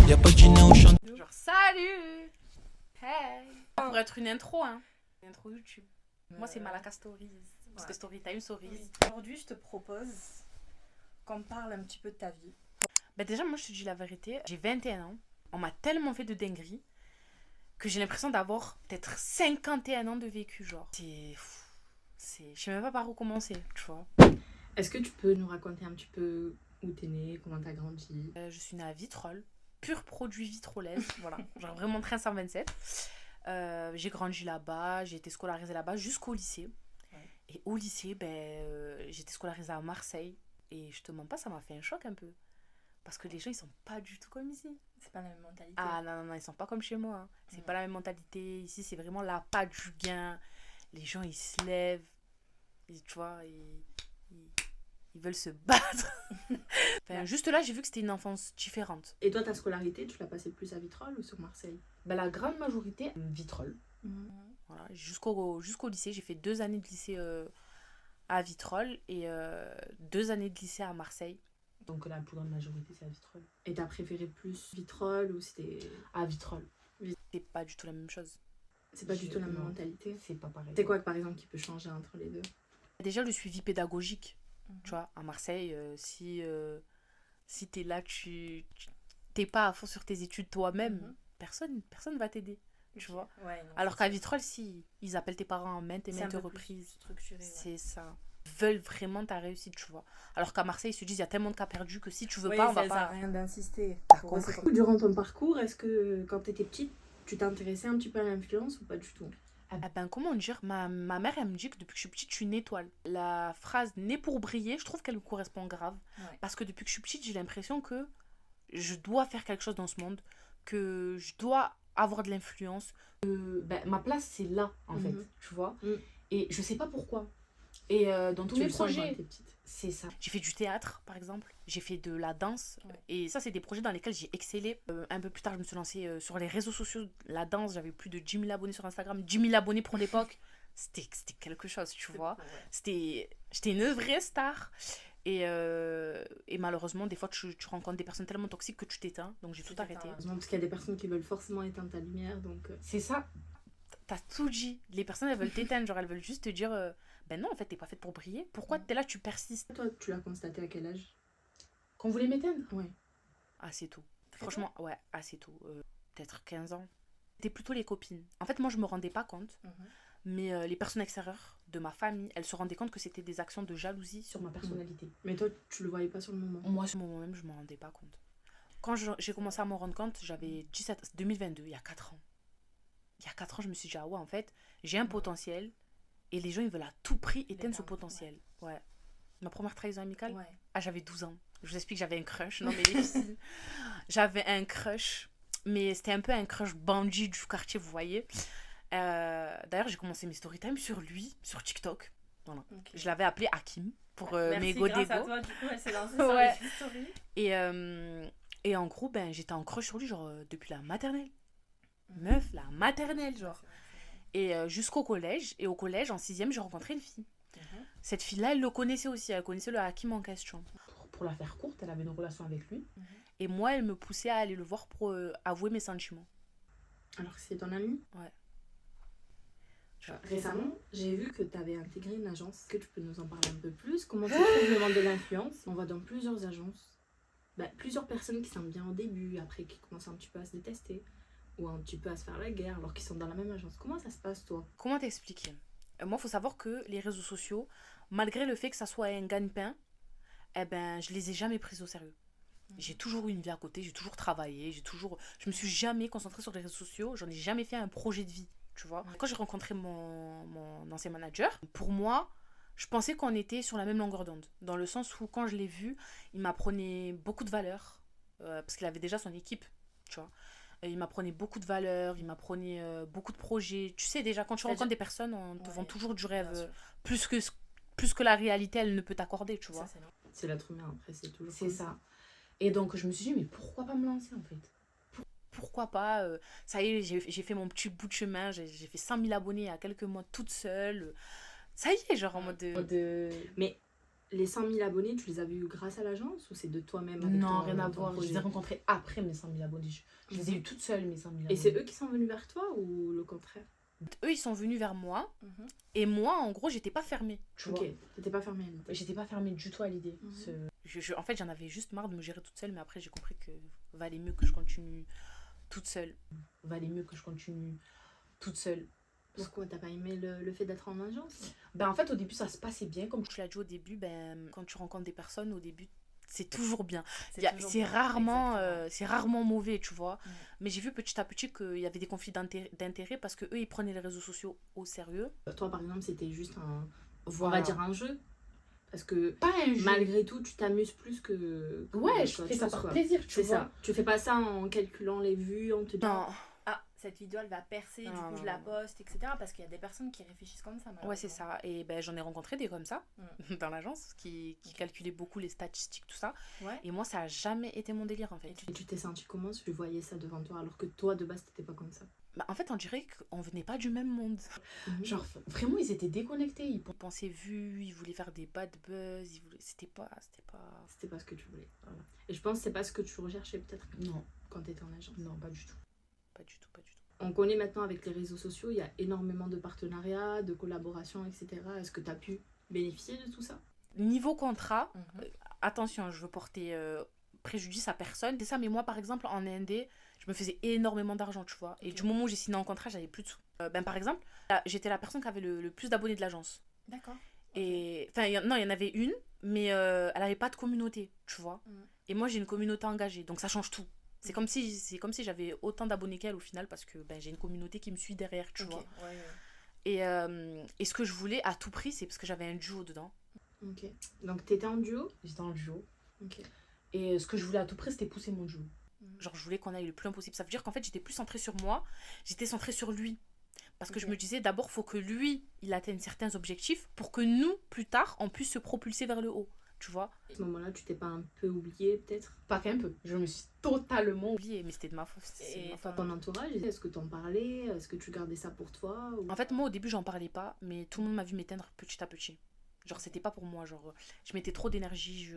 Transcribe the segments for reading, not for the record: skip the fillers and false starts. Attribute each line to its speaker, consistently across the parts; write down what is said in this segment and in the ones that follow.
Speaker 1: Y'a pas de dîner au champ.
Speaker 2: Genre, salut. Hey. Ça pourrait être une intro, hein. Une intro YouTube. Moi, c'est Malaka Stories. Parce que Storytime Stories.
Speaker 3: Oui. Aujourd'hui, je te propose qu'on parle un petit peu de ta vie.
Speaker 2: Bah déjà, moi, je te dis la vérité. J'ai 21 ans. On m'a tellement fait de dingueries que j'ai l'impression d'avoir peut-être 51 ans de vécu, genre. Je sais même pas par où commencer, tu vois.
Speaker 3: Est-ce que tu peux nous raconter un petit peu où t'es née, comment t'as grandi?
Speaker 2: Je suis née à Vitrolles. Pur produit vitrolaise, voilà. Genre vraiment train 127. J'ai grandi là-bas, j'ai été scolarisée là-bas jusqu'au lycée.
Speaker 3: Ouais.
Speaker 2: Et au lycée, j'étais scolarisée à Marseille. Et je te mens pas, ça m'a fait un choc un peu. Parce que les gens, ils sont pas du tout comme ici.
Speaker 3: C'est pas la même mentalité.
Speaker 2: Ah non, ils sont pas comme chez moi. Hein. C'est
Speaker 3: Ouais.
Speaker 2: pas la même mentalité. Ici, c'est vraiment la patte du gain. Les gens, ils se lèvent. Tu vois, ils veulent se battre. Enfin, juste là, j'ai vu que c'était une enfance différente.
Speaker 3: Et toi, ta scolarité, tu l'as passée plus à Vitrolles ou sur Marseille?
Speaker 2: La grande majorité, Vitrolles. Voilà, jusqu'au lycée, j'ai fait 2 années de lycée à Vitrolles et 2 années de lycée à Marseille.
Speaker 3: Donc la plus grande majorité, c'est à Vitrolles. Et t'as préféré plus Vitrolles ou c'était...
Speaker 2: À Vitrolles. C'est pas du tout la même chose.
Speaker 3: C'est pas du tout la même mentalité?
Speaker 2: C'est pas pareil.
Speaker 3: C'est quoi, par exemple, qui peut changer entre les deux?
Speaker 2: Déjà, le suivi pédagogique. Tu vois, à Marseille, si t'es là, t'es pas à fond sur tes études toi-même, personne va t'aider. Tu vois.
Speaker 3: Ouais, non,
Speaker 2: alors qu'à Vitrolles, si ils appellent tes parents en maintes et maintes reprises,
Speaker 3: structuré.
Speaker 2: c'est ça. Ils veulent vraiment ta réussite, tu vois. Alors qu'à Marseille, ils se disent il y a tellement de cas perdus que si tu veux pas, on va pas.
Speaker 3: Rien d'insister.
Speaker 2: T'as compris.
Speaker 3: Durant ton parcours, est-ce que quand t'étais petite, tu t'intéressais un petit peu à l'influence ou pas du tout?
Speaker 2: Comment dire, ma mère, elle me dit que depuis que je suis petite, je suis une étoile. La phrase née pour briller, je trouve qu'elle me correspond grave.
Speaker 3: Ouais.
Speaker 2: Parce que depuis que je suis petite, j'ai l'impression que je dois faire quelque chose dans ce monde, que je dois avoir de l'influence. Ma place, c'est là, en fait, tu vois. Et je sais pas pourquoi. Et dans tous mes projets, c'est ça. J'ai fait du théâtre, par exemple. J'ai fait de la danse.
Speaker 3: Ouais.
Speaker 2: Et ça, c'est des projets dans lesquels j'ai excellé. Un peu plus tard, je me suis lancée sur les réseaux sociaux. La danse, j'avais plus de 10 000 abonnés sur Instagram. 10 000 abonnés pour l'époque. C'était quelque chose, tu vois. Ouais. J'étais une vraie star. Et malheureusement, des fois, tu rencontres des personnes tellement toxiques que tu t'éteins. Donc, j'ai tout arrêté.
Speaker 3: Parce qu'il y a des personnes qui veulent forcément éteindre ta lumière. Donc
Speaker 2: c'est ça. T'as tout dit. Les personnes, elles veulent t'éteindre. Genre, elles veulent juste te dire ben non, en fait, t'es pas faite pour briller. Pourquoi t'es là, tu persistes?
Speaker 3: Toi, tu l'as constaté à quel âge?
Speaker 2: Qu'on voulait m'éteindre?
Speaker 3: Ouais.
Speaker 2: Assez tôt. Franchement, ouais, assez tôt. Peut-être 15 ans. C'était plutôt les copines. En fait, moi, je me rendais pas compte. Mais les personnes extérieures de ma famille, elles se rendaient compte que c'était des actions de jalousie sur ma personnalité.
Speaker 3: Mais toi, tu le voyais pas sur le moment?
Speaker 2: Moi, sur le moment même, je m'en rendais pas compte. Quand j'ai commencé à m'en rendre compte, j'avais 2022, il y a 4 ans. Il y a 4 ans, je me suis dit, ah ouais, en fait, j'ai un potentiel et les gens, ils veulent à tout prix éteindre ce potentiel. Ouais. Ma première trahison amicale, j'avais 12 ans. Je vous explique, j'avais un crush. Non, mais les filles, j'avais un crush, mais c'était un peu un crush bandit du quartier, vous voyez. D'ailleurs, j'ai commencé mes story time sur lui, sur TikTok. Voilà. Okay. Je l'avais appelé Hakim pour mes go
Speaker 3: grâce à toi, du coup, elle s'est lancée sur les stories.
Speaker 2: Et en gros, j'étais en crush sur lui, genre, depuis la maternelle. Meuf, la maternelle, genre. Et jusqu'au collège. Et au collège, en 6e, j'ai rencontré une fille. Cette fille-là, elle le connaissait aussi. Elle connaissait le Hakim en question. Pour la faire courte, elle avait une relation avec lui. Et moi, elle me poussait à aller le voir pour avouer mes sentiments.
Speaker 3: Alors que c'est ton ami?
Speaker 2: Ouais.
Speaker 3: Récemment, j'ai vu que tu avais intégré une agence. Est-ce que tu peux nous en parler un peu plus? Comment tu trouves le monde de l'influence? On va dans plusieurs agences. Plusieurs personnes qui sont bien au début, après qui commencent un petit peu à se détester. Ou un petit peu à se faire la guerre alors qu'ils sont dans la même agence. Comment ça se passe, toi?
Speaker 2: Comment t'expliquer? Moi, il faut savoir que les réseaux sociaux, malgré le fait que ça soit un gagne-pain, je les ai jamais pris au sérieux. J'ai toujours eu une vie à côté, j'ai toujours travaillé, je me suis jamais concentrée sur les réseaux sociaux, j'en ai jamais fait un projet de vie, tu vois. Quand j'ai rencontré mon ancien manager, pour moi, je pensais qu'on était sur la même longueur d'onde. Dans le sens où, quand je l'ai vu, il m'apprenait beaucoup de valeurs, parce qu'il avait déjà son équipe, tu vois. Il m'apprenait beaucoup de valeurs, il m'apprenait beaucoup de projets. Tu sais, déjà, quand tu rencontres des personnes, on te vend toujours du rêve. Plus que la réalité, elle ne peut t'accorder, tu vois.
Speaker 3: Ça, c'est l'être humain, après, c'est toujours
Speaker 2: c'est ça. Et donc, je me suis dit, mais pourquoi pas me lancer, en fait? Pourquoi pas ça y est, j'ai fait mon petit bout de chemin. J'ai fait 100 000 abonnés il y a quelques mois toute seule. Ça y est, genre en mode...
Speaker 3: Mais Les 100 000 abonnés, tu les avais eu grâce à l'agence ou c'est de toi-même avec
Speaker 1: Non,
Speaker 3: ton,
Speaker 1: rien à
Speaker 3: ton
Speaker 1: voir. Je
Speaker 3: projet?
Speaker 1: les ai rencontrés après mes 100 000 abonnés. Je les ai eu toutes seules, mes 100 000 abonnés.
Speaker 3: Et c'est eux qui sont venus vers toi ou le contraire?
Speaker 2: Eux, ils sont venus vers moi. Et moi, en gros, j'étais pas fermée. Tu
Speaker 3: Ok,
Speaker 2: vois.
Speaker 3: t'étais pas fermée à l'idée.
Speaker 1: J'étais pas fermée du tout à l'idée.
Speaker 2: En fait, j'en avais juste marre de me gérer toute seule. Mais après, j'ai compris que valait mieux que je continue toute seule.
Speaker 1: Valait mieux que je continue toute seule.
Speaker 3: Pourquoi t'as pas aimé le fait d'être en agence?
Speaker 1: Ben en fait, au début, ça se passait bien. Comme
Speaker 2: Je l'ai dit au début, ben, quand tu rencontres des personnes, au début, c'est toujours bien.
Speaker 4: toujours
Speaker 2: C'est
Speaker 4: bien,
Speaker 2: rarement mauvais, tu vois.
Speaker 4: Mm.
Speaker 2: Mais j'ai vu petit à petit qu'il y avait des conflits d'intérêt parce qu'eux, ils prenaient les réseaux sociaux au sérieux.
Speaker 3: Toi, par exemple, c'était juste un, on
Speaker 1: voilà.
Speaker 3: va dire un jeu. Parce que
Speaker 1: Pas un jeu.
Speaker 3: malgré tout, tu t'amuses plus que
Speaker 1: Ouais, je
Speaker 3: qu'autre
Speaker 1: fais ça
Speaker 3: chose,
Speaker 1: par
Speaker 3: quoi.
Speaker 1: plaisir, tu
Speaker 3: C'est
Speaker 1: vois.
Speaker 3: ça. Tu fais pas ça en calculant les vues, en te disant...
Speaker 2: Non,
Speaker 4: Ah, cette vidéo elle va percer, du
Speaker 2: Non,
Speaker 4: coup
Speaker 2: non,
Speaker 4: je la
Speaker 2: non.
Speaker 4: poste, etc. Parce qu'il y a des personnes qui réfléchissent comme ça.
Speaker 2: ouais, c'est ça. Et ben, j'en ai rencontré des comme ça dans l'agence qui
Speaker 4: Ok.
Speaker 2: calculaient beaucoup les statistiques, tout ça.
Speaker 4: Ouais.
Speaker 2: Et moi, ça a jamais été mon délire en fait.
Speaker 3: Et tu t'es senti comment si tu voyais ça devant toi alors que toi, de base, t'étais pas comme ça?
Speaker 2: Bah, en fait, on dirait qu'on venait pas du même monde.
Speaker 1: Genre, vraiment, ils étaient déconnectés.
Speaker 2: Ils pensaient vues, ils voulaient faire des bad buzz, c'était pas...
Speaker 3: C'était pas ce que tu voulais. Voilà. Et je pense que c'est pas ce que tu recherchais peut-être
Speaker 1: Non,
Speaker 3: quand t'étais en agence.
Speaker 1: non, pas du tout.
Speaker 2: Pas du tout, pas du tout.
Speaker 3: On connaît maintenant avec les réseaux sociaux, il y a énormément de partenariats, de collaborations, etc. Est-ce que tu as pu bénéficier de tout ça?
Speaker 2: Niveau contrat,
Speaker 4: Mhm.
Speaker 2: attention, je veux porter préjudice à personne. C'est ça, mais moi, par exemple, en indé, je me faisais énormément d'argent, tu vois. Et
Speaker 4: Ok.
Speaker 2: du moment où j'ai signé un contrat, j'avais plus de sous. Ben, par exemple, là, j'étais la personne qui avait le plus d'abonnés de l'agence.
Speaker 4: D'accord.
Speaker 2: Et enfin, non, il y en avait une, mais elle avait pas de communauté, tu vois.
Speaker 4: Mhm.
Speaker 2: Et moi, j'ai une communauté engagée, donc ça change tout. C'est
Speaker 4: Ok.
Speaker 2: comme si j'avais autant d'abonnés qu'elle au final, parce que ben, j'ai une communauté qui me suit derrière, tu
Speaker 4: Ok,
Speaker 2: vois.
Speaker 4: ouais.
Speaker 2: Et ce que je voulais à tout prix, c'est parce que j'avais un duo dedans.
Speaker 3: Ok. Donc t'étais en duo?
Speaker 1: J'étais en duo.
Speaker 3: Ok.
Speaker 1: Et ce que je voulais à tout prix, c'était pousser mon duo.
Speaker 2: Genre, je voulais qu'on aille le plus loin possible. Ça veut dire qu'en fait, j'étais plus centrée sur moi, j'étais centrée sur lui. Parce que
Speaker 4: Ok.
Speaker 2: je me disais, d'abord, faut que lui, il atteigne certains objectifs pour que nous, plus tard, on puisse se propulser vers le haut. Tu vois?
Speaker 3: À ce moment-là, tu t'es pas un peu oublié peut-être?
Speaker 1: Pas qu'un peu. Je me suis totalement...
Speaker 2: Oublié, mais c'était de ma faute. c'est de ma faute.
Speaker 3: Ton entourage, est-ce que t'en parlais? Est-ce que tu gardais ça pour toi ou...
Speaker 2: En fait, moi, au début, j'en parlais pas, mais tout le monde m'a vu m'éteindre petit à petit. Genre, c'était pas pour moi. Genre, je mettais trop d'énergie.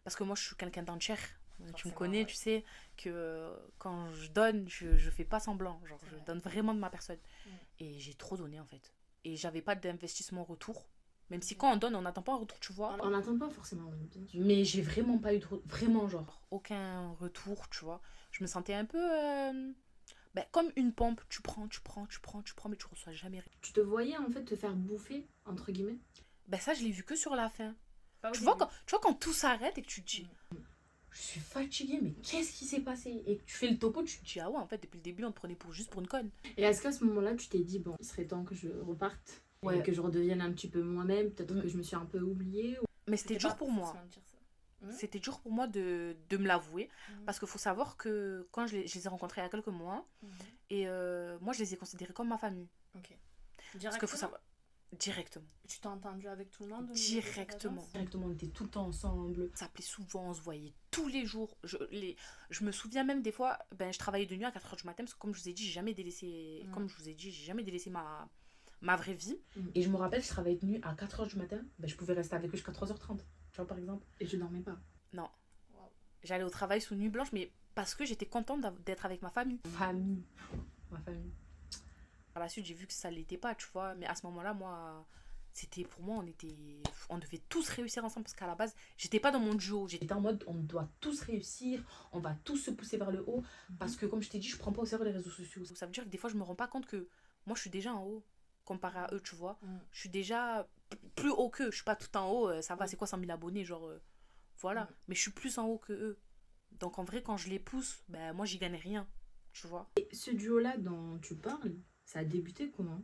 Speaker 2: Parce que moi, je suis quelqu'un d'entière. Tu me
Speaker 4: Forcément,
Speaker 2: connais,
Speaker 4: ouais.
Speaker 2: tu sais que quand je donne, je fais pas semblant. Genre,
Speaker 4: C'est
Speaker 2: je
Speaker 4: vrai.
Speaker 2: donne vraiment de ma personne.
Speaker 4: Mm.
Speaker 2: Et j'ai trop donné, en fait. Et j'avais pas d'investissement en retour. Même si quand on donne, on n'attend pas un retour, tu vois.
Speaker 3: On n'attend pas forcément, bien sûr.
Speaker 1: Mais j'ai vraiment pas eu de... Vraiment, genre...
Speaker 2: Aucun retour, tu vois. Je me sentais un peu ben, comme une pompe. Tu prends, mais tu reçois jamais rien.
Speaker 3: Tu te voyais en fait te faire bouffer, entre guillemets?
Speaker 2: Ben ça, je l'ai vu que sur la fin.
Speaker 4: Pas au
Speaker 2: Tu vois,
Speaker 4: début.
Speaker 2: tu vois quand tout s'arrête et que tu te dis,
Speaker 1: Je suis fatiguée, mais qu'est-ce qui s'est passé? Et que tu fais le topo, tu
Speaker 2: tu te dis, ah ouais, en fait, depuis le début, on te prenait juste pour une conne.
Speaker 3: Et est-ce qu'à ce moment-là, tu t'es dit, bon, il serait temps que je reparte?
Speaker 1: Ouais.
Speaker 3: Et que je redevienne un petit peu moi-même? Peut-être que je me suis un peu oubliée?
Speaker 2: Mais c'était dur
Speaker 4: pas
Speaker 2: pour moi.
Speaker 4: forcément de dire ça.
Speaker 2: C'était dur pour moi de me l'avouer.
Speaker 4: Mhm.
Speaker 2: Parce qu'il faut savoir que quand je les ai rencontrés il y a quelques mois,
Speaker 4: Mhm.
Speaker 2: et moi, je les ai considérés comme ma famille.
Speaker 4: Ok.
Speaker 2: Parce qu'il
Speaker 4: Directement.
Speaker 2: faut savoir. Directement.
Speaker 4: Tu t'es entendu avec tout le monde au niveau de cette
Speaker 2: Directement.
Speaker 4: agence
Speaker 1: directement, on était tout le temps ensemble.
Speaker 2: On s'appelait souvent, on se voyait tous les jours. Je me souviens même des fois, ben, je travaillais de nuit à 4h du matin parce que comme je vous ai dit, j'ai jamais délaissé, comme je vous ai dit, j'ai jamais délaissé ma vraie vie.
Speaker 1: Et je me rappelle, je travaillais de nuit à 4h du matin. Ben, je pouvais rester avec eux jusqu'à 3h30. Tu vois, par exemple.
Speaker 3: Et je dormais pas.
Speaker 2: Non. J'allais au travail sous nuit blanche, mais parce que j'étais contente d'être avec ma famille.
Speaker 1: Famille. Ma famille.
Speaker 2: Par la suite, j'ai vu que ça l'était pas, tu vois. Mais à ce moment-là, moi, c'était pour moi, on devait tous réussir ensemble parce qu'à la base, j'étais pas dans mon duo.
Speaker 1: J'étais en mode, on doit tous réussir, on va tous se pousser vers le haut. Parce que, comme je t'ai dit, je prends pas au sérieux les réseaux sociaux.
Speaker 2: Ça veut dire que des fois, je me rends pas compte que moi, je suis déjà en haut comparé à eux, tu vois.
Speaker 4: Mm.
Speaker 2: Je suis déjà plus haut qu'eux. Je suis pas tout en haut. Ça va, c'est quoi 100 000 abonnés, genre. Voilà.
Speaker 4: Mm.
Speaker 2: Mais je suis plus en haut que eux. Donc en vrai, quand je les pousse, ben moi, j'y gagne rien, tu vois.
Speaker 3: Et ce duo-là dont tu parles, ça a débuté comment?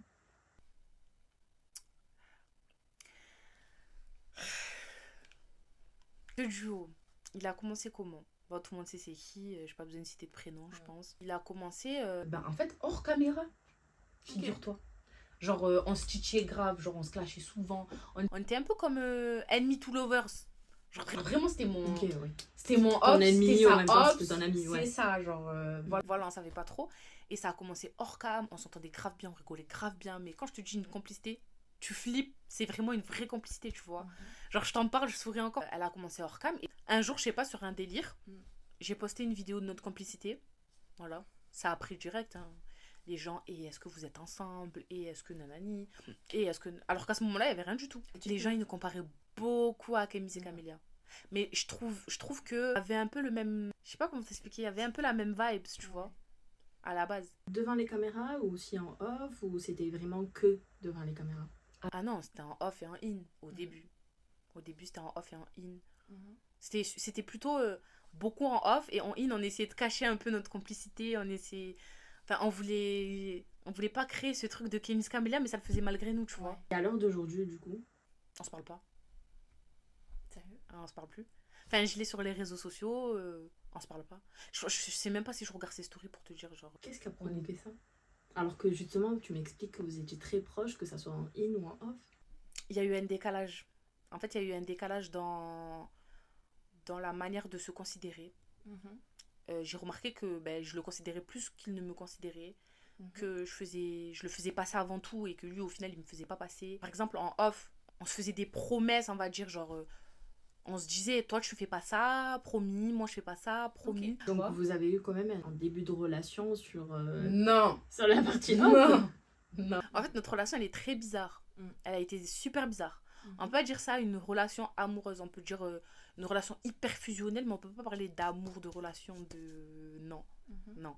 Speaker 2: Le duo, il a commencé comment? Bon, tout le monde sait c'est qui, j'ai pas besoin de citer de prénom, je pense. Il a commencé.
Speaker 1: Ben, en fait, hors caméra, figure-toi. Genre, on se titillait grave, genre, on se clashait souvent.
Speaker 2: On était un peu comme enemy to lovers.
Speaker 1: Genre, vraiment, c'était mon...
Speaker 3: Ok, oui.
Speaker 1: C'était mon
Speaker 3: Ton
Speaker 1: ops,
Speaker 3: ennemi,
Speaker 1: c'était
Speaker 3: en
Speaker 1: sa
Speaker 3: même temps,
Speaker 1: ops,
Speaker 3: c'était ton ami, ouais.
Speaker 1: c'est ça, genre...
Speaker 2: Voilà, on savait pas trop. Et ça a commencé hors cam, on s'entendait grave bien, on rigolait grave bien. Mais quand je te dis une complicité, tu flippes, c'est vraiment une vraie complicité, tu vois.
Speaker 4: Mhm.
Speaker 2: Genre, je t'en parle, je souris encore. Elle a commencé hors cam. Et un jour, je sais pas, sur un délire,
Speaker 4: Mm.
Speaker 2: j'ai posté une vidéo de notre complicité. Voilà. Ça a pris direct. Hein. Les gens, et est-ce que vous êtes ensemble? Et est-ce que nanani? Et est-ce que. Alors qu'à ce moment-là, il n'y avait rien du tout. Les gens, ils nous comparaient beaucoup à Kémis et Camélia. Mais je trouve que. Il y avait un peu le même. Je sais pas comment t'expliquer. Il y avait un peu la même vibe, tu vois. À la base.
Speaker 3: Devant les caméras ou aussi en off ou c'était vraiment que devant les caméras?
Speaker 2: Ah non, c'était en off et en in au début. Au début, c'était en off et en in.
Speaker 4: Mhm.
Speaker 2: C'était plutôt beaucoup en off et en in, on essayait de cacher un peu notre complicité. On essayait. Enfin, on voulait pas créer ce truc de Kémis Camélia, mais ça le faisait malgré nous, tu vois.
Speaker 4: Ouais.
Speaker 3: Et à l'heure d'aujourd'hui, du coup,
Speaker 2: On se parle pas.
Speaker 4: Sérieux?
Speaker 2: On se parle plus. Enfin, je l'ai sur les réseaux sociaux, on se parle pas. Je sais même pas si je regarde ses stories pour te dire, genre.
Speaker 3: qu'est-ce qui a provoqué ça? Alors que justement, tu m'expliques que vous étiez très proches, que ça soit en in ou en off.
Speaker 2: Il y a eu un décalage. En fait, il y a eu un décalage dans la manière de se considérer.
Speaker 4: Mhm.
Speaker 2: J'ai remarqué que je le considérais plus qu'il ne me considérait.
Speaker 4: Mhm.
Speaker 2: Que je le faisais passer avant tout et que lui, au final, il me faisait pas passer. Par exemple, en off, on se faisait des promesses, on va dire, genre. On se disait, toi, tu fais pas ça, promis, moi, je fais pas ça, promis.
Speaker 1: Tu
Speaker 3: Donc
Speaker 1: vois.
Speaker 3: vous avez eu quand même un début de relation sur
Speaker 1: Non.
Speaker 3: la partie off.
Speaker 1: Non. Non.
Speaker 2: En fait, notre relation, elle est très bizarre.
Speaker 4: Mm.
Speaker 2: Elle a été super bizarre.
Speaker 4: Mhm.
Speaker 2: On peut pas dire ça une relation amoureuse, on peut dire une relation hyper fusionnelle, mais on peut pas parler d'amour, de relation, de... Non,
Speaker 4: Mhm.
Speaker 2: non.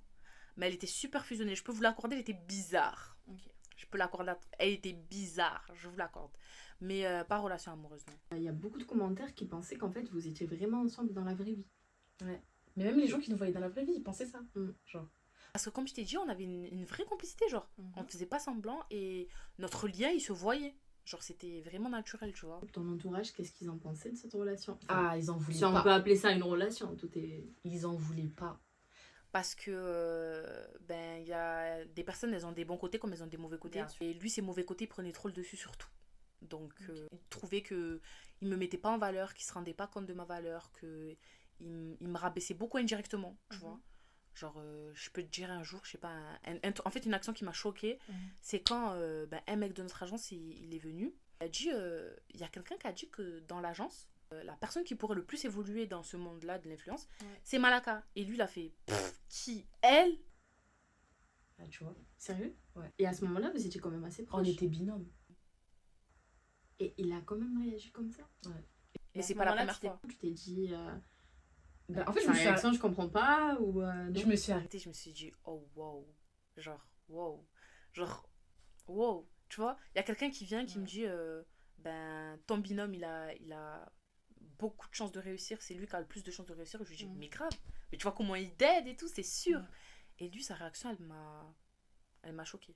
Speaker 2: Mais elle était super fusionnelle, je peux vous l'accorder, elle était bizarre.
Speaker 4: Ok.
Speaker 2: Je peux l'accorder, elle était bizarre, je vous l'accorde. Mais pas relation amoureuse, non.
Speaker 3: Il y a beaucoup de commentaires qui pensaient qu'en fait vous étiez vraiment ensemble dans la vraie vie.
Speaker 1: Mais même les gens qui nous voyaient dans la vraie vie, ils pensaient ça. Genre.
Speaker 2: Parce que comme je t'ai dit, on avait une vraie complicité, genre.
Speaker 4: Mhm.
Speaker 2: On faisait pas semblant et notre lien, il se voyait. Genre, c'était vraiment naturel, tu vois.
Speaker 3: Ton entourage, qu'est-ce qu'ils en pensaient de cette relation?
Speaker 1: Ah, ils en voulaient
Speaker 3: Si on
Speaker 1: pas.
Speaker 3: peut appeler ça une relation, tout est...
Speaker 1: Ils en voulaient pas.
Speaker 2: Parce que, il y a des personnes, elles ont des bons côtés comme elles ont des mauvais côtés.
Speaker 4: Bien sûr.
Speaker 2: Et lui, ses mauvais côtés, il prenait trop le dessus sur tout. Donc, il trouvait que il me mettait pas en valeur, qu'il se rendait pas compte de ma valeur, que il me rabaissait beaucoup indirectement, tu
Speaker 4: Mhm.
Speaker 2: vois. Genre, je peux te dire un jour, je sais pas, en fait, une action qui m'a choquée,
Speaker 4: Mhm.
Speaker 2: c'est quand un mec de notre agence, il est venu. Il a dit, il y a quelqu'un qui a dit que dans l'agence, la personne qui pourrait le plus évoluer dans ce monde-là de l'influence,
Speaker 4: Ouais.
Speaker 2: c'est Malaka. Et lui, il a fait, qui? Elle?
Speaker 1: Ah, tu vois.
Speaker 3: Sérieux?
Speaker 1: Ouais.
Speaker 3: Et à ce moment-là, vous étiez quand même assez
Speaker 1: On
Speaker 3: proches.
Speaker 1: était binômes.
Speaker 3: Et il a quand même réagi comme ça?
Speaker 2: Et
Speaker 4: à
Speaker 2: c'est
Speaker 4: ce
Speaker 2: pas la
Speaker 4: moment-là,
Speaker 2: première
Speaker 4: tu t'es-
Speaker 2: fois.
Speaker 3: Tu t'es dit...
Speaker 1: Ben, en fait, je
Speaker 3: sa
Speaker 1: me suis
Speaker 3: réaction, je comprends pas ou... non?
Speaker 1: Je me suis arrêtée.
Speaker 2: Je me suis dit, oh wow. Genre, wow. Genre, wow. Tu vois, il y a quelqu'un qui vient qui me dit, ton binôme, il a beaucoup de chances de réussir. C'est lui qui a le plus de chances de réussir. Je lui dis,
Speaker 4: Mm.
Speaker 2: mais grave. Mais tu vois comment il t'aide et tout, c'est sûr.
Speaker 4: Mm.
Speaker 2: Et lui, sa réaction, elle m'a choquée.